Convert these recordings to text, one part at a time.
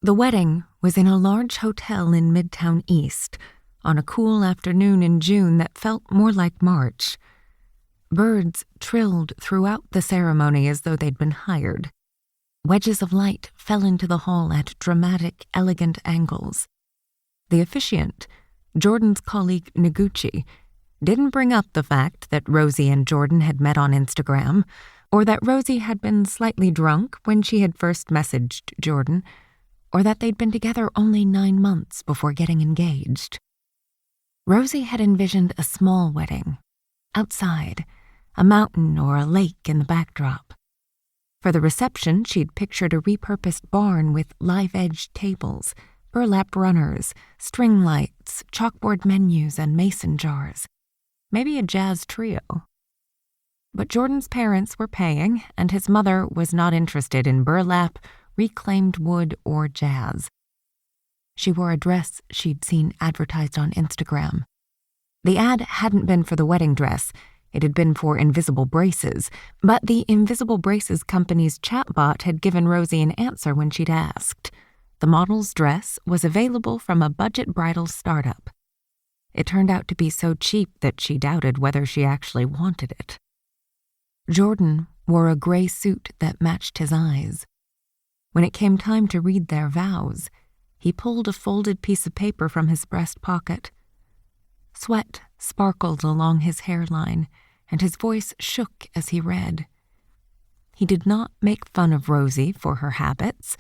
The wedding was in a large hotel in Midtown East on a cool afternoon in June that felt more like March. Birds trilled throughout the ceremony as though they'd been hired. Wedges of light fell into the hall at dramatic, elegant angles. The officiant, Jordan's colleague Noguchi, didn't bring up the fact that Rosie and Jordan had met on Instagram, or that Rosie had been slightly drunk when she had first messaged Jordan, or that they'd been together only 9 months before getting engaged. Rosie had envisioned a small wedding, outside, a mountain or a lake in the backdrop. For the reception, she'd pictured a repurposed barn with live-edged tables, burlap runners, string lights, chalkboard menus, and mason jars. Maybe a jazz trio. But Jordan's parents were paying, and his mother was not interested in burlap, reclaimed wood, or jazz. She wore a dress she'd seen advertised on Instagram. The ad hadn't been for the wedding dress. It had been for invisible braces, but the invisible braces company's chatbot had given Rosie an answer when she'd asked. The model's dress was available from a budget bridal startup. It turned out to be so cheap that she doubted whether she actually wanted it. Jordan wore a gray suit that matched his eyes. When it came time to read their vows, he pulled a folded piece of paper from his breast pocket. Sweat sparkled along his hairline, and his voice shook as he read. He did not make fun of Rosie for her habits,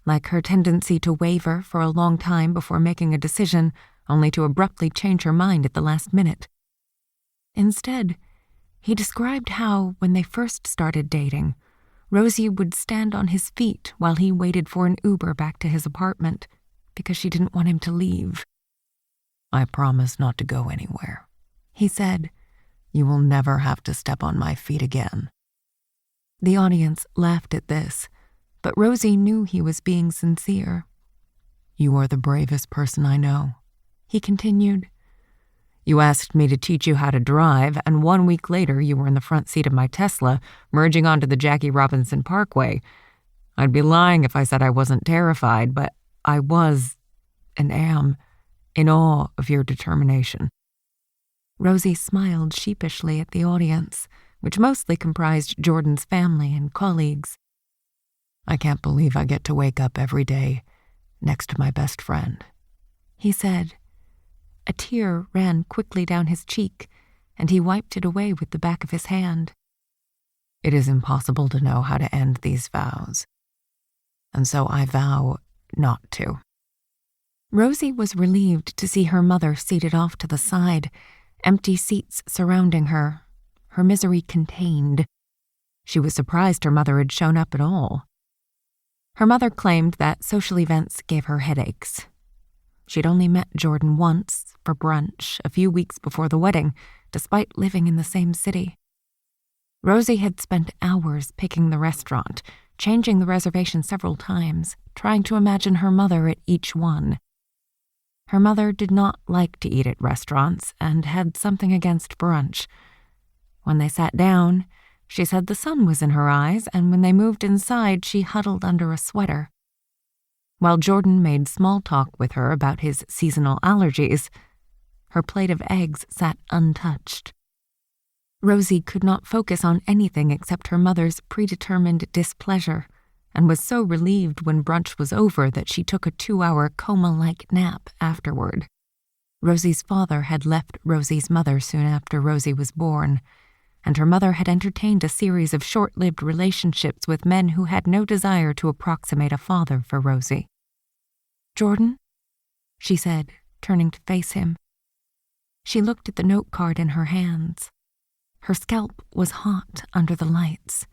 like her tendency to waver for a long time before making a decision, only to abruptly change her mind at the last minute. Instead, he described how, when they first started dating, Rosie would stand on his feet while he waited for an Uber back to his apartment, because she didn't want him to leave. "I promise not to go anywhere," he said. "You will never have to step on my feet again." The audience laughed at this, but Rosie knew he was being sincere. "You are the bravest person I know," he continued. "You asked me to teach you how to drive, and 1 week later you were in the front seat of my Tesla, merging onto the Jackie Robinson Parkway. I'd be lying if I said I wasn't terrified, but I was, and am, in awe of your determination." Rosie smiled sheepishly at the audience, which mostly comprised Jordan's family and colleagues. "I can't believe I get to wake up every day next to my best friend," he said. A tear ran quickly down his cheek, and he wiped it away with the back of his hand. "It is impossible to know how to end these vows, and so I vow not to." Rosie was relieved to see her mother seated off to the side, empty seats surrounding her, her misery contained. She was surprised her mother had shown up at all. Her mother claimed that social events gave her headaches. She'd only met Jordan once, for brunch, a few weeks before the wedding, despite living in the same city. Rosie had spent hours picking the restaurant, changing the reservation several times, trying to imagine her mother at each one. Her mother did not like to eat at restaurants and had something against brunch. When they sat down, she said the sun was in her eyes, and when they moved inside, she huddled under a sweater. While Jordan made small talk with her about his seasonal allergies, her plate of eggs sat untouched. Rosie could not focus on anything except her mother's predetermined displeasure, and was so relieved when brunch was over that she took a 2-hour coma-like nap afterward. Rosie's father had left Rosie's mother soon after Rosie was born, and her mother had entertained a series of short-lived relationships with men who had no desire to approximate a father for Rosie. "Jordan?" she said, turning to face him. She looked at the note card in her hands. Her scalp was hot under the lights.